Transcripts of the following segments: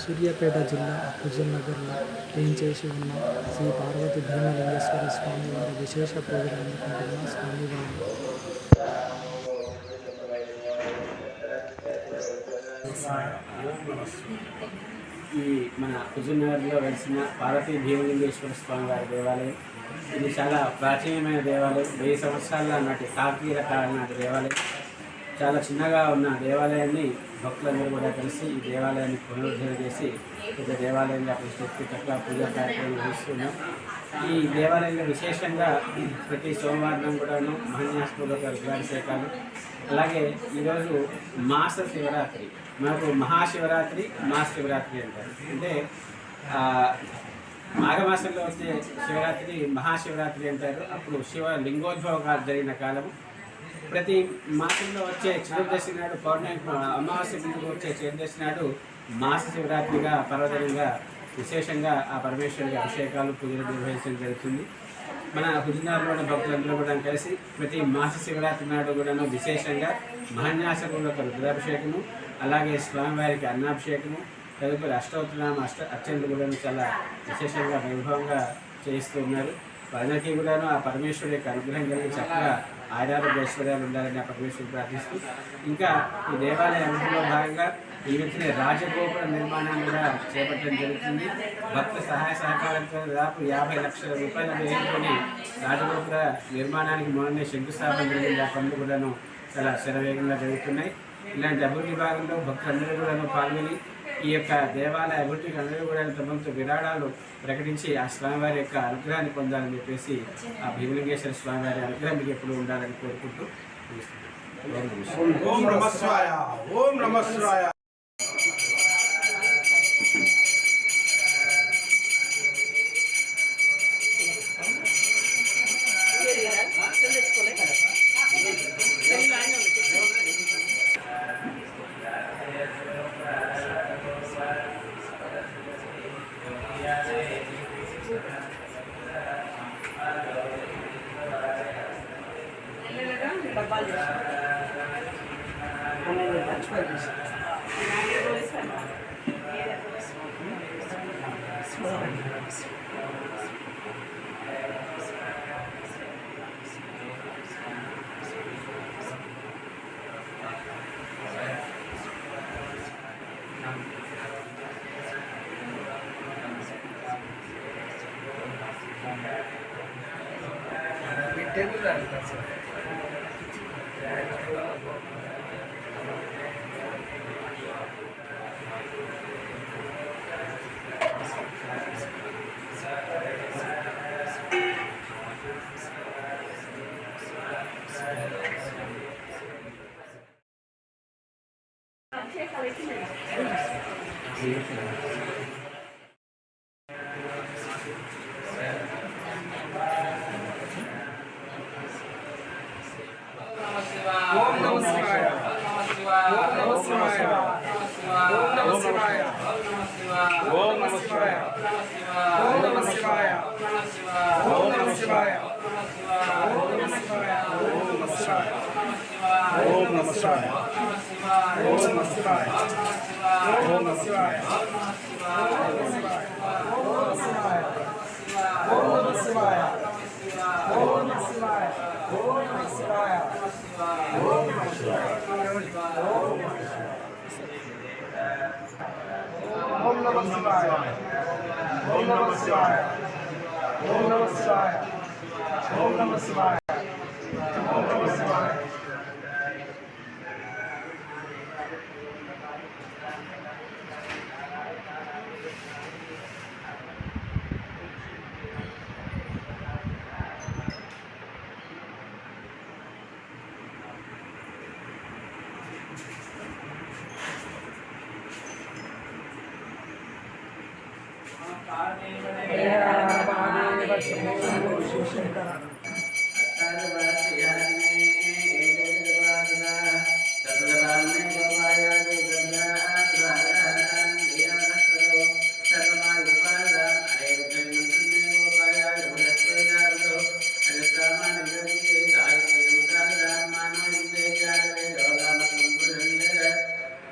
సూర్యాపేట జిల్లా హుజూర్నగర్లో వేయించేసి ఉన్న శ్రీ పార్వతీ భీమలింగేశ్వర స్వామి వారి విశేష పూజలు అందుకుంటున్న స్వామివారు. ఈ మన హుజూర్నగర్లో వెలిసిన పార్వతీ భీమలింగేశ్వర స్వామి వారి దేవాలయం. ఇది చాలా ప్రాచీనమైన దేవాలయం. 1000 సంవత్సరాల నాటి కాకీర కాలం నాటి దేవాలయం. చాలా చిన్నగా ఉన్న దేవాలయాన్ని భక్తులందరూ కూడా కలిసి ఈ దేవాలయాన్ని పునరుద్ధరణ చేసి పెద్ద దేవాలయంగా ప్రతిష్ఠించి చక్కగా పూజా కార్యక్రమం నిర్వహిస్తున్నాం. ఈ దేవాలయంలో విశేషంగా ప్రతి సోమవారం కూడాను మహాన్యాసపూర్వక రుద్రాభిషేకాలు, అలాగే ఈరోజు మాస శివరాత్రి. మనకు మహాశివరాత్రి, మహాశివరాత్రి అంటారు. అంటే మాఘమాసంలో వచ్చే శివరాత్రి మహాశివరాత్రి అంటారు. అప్పుడు శివ లింగోద్భవం జరిగిన కాలము. ప్రతి మాసంలో వచ్చే చతుర్దశి నాడు, పౌర్ణమి అమావాస్య ముందుకు వచ్చే చతుర్దశి నాడు మాస శివరాత్రిగా పర్వదినంగా విశేషంగా ఆ పరమేశ్వరుడి అభిషేకాలు పూజలు నిర్వహించడం జరుగుతుంది. మన హుజూర్నగర్లోని భక్తులందరూ కూడా కలిసి ప్రతి మాస శివరాత్రి నాడు కూడాను విశేషంగా మహాన్యాసపూర్వక రుద్రాభిషేకము, అలాగే స్వామివారికి అన్నాభిషేకము, తదుపరి అష్టోత్తరామ అర్చనలు కూడా చాలా విశేషంగా వైభవంగా చేయిస్తూ ఉన్నారు. అందరికీ కూడాను ఆ పరమేశ్వరుడి యొక్క అనుగ్రహం కలిగి చక్కగా ఆయురారోగ్య ఐశ్వర్యాలు ఉండాలని ఆ పరమేశ్వరుడు ప్రార్థిస్తూ, ఇంకా ఈ దేవాలయ అభివృద్ధిలో భాగంగా ఈ వెంటనే రాజగోపుర నిర్మాణాన్ని కూడా చేపట్టడం జరుగుతుంది. భక్త సహాయ సహకారంతో దాదాపు 50 లక్షల రూపాయల వ్యయంతోని రాజగోపుర నిర్మాణానికి మొన్ననే శంకుస్థాపన జరిగింది. ఆ పనులు కూడాను చాలా శరవేగంగా జరుగుతున్నాయి. ఇలాంటి అభివృద్ధి భాగంలో భక్తులందరూ కూడాను పాల్గొని ఈ యొక్క దేవాలయ అభివృద్ధికి అందరూ కూడా తమతో విరాళాలు ప్రకటించి ఆ స్వామివారి యొక్క అనుగ్రహాన్ని పొందాలని చెప్పేసి ఆ భీమలింగేశ్వర స్వామివారి అనుగ్రహం మీకు ఎప్పుడు ఉండాలని కోరుకుంటూ ఓం నమః శివాయ. ఓం నమః శివాయ.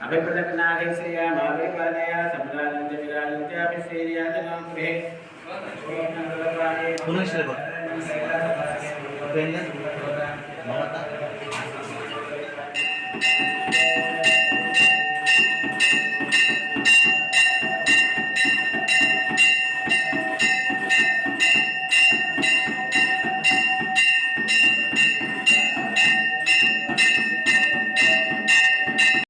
अभिप्रदनागैश्रिया मावेपालया सम्राजन्त विराजन्त्याभिश्रीर्याजनां गृहे पुनः श्लोक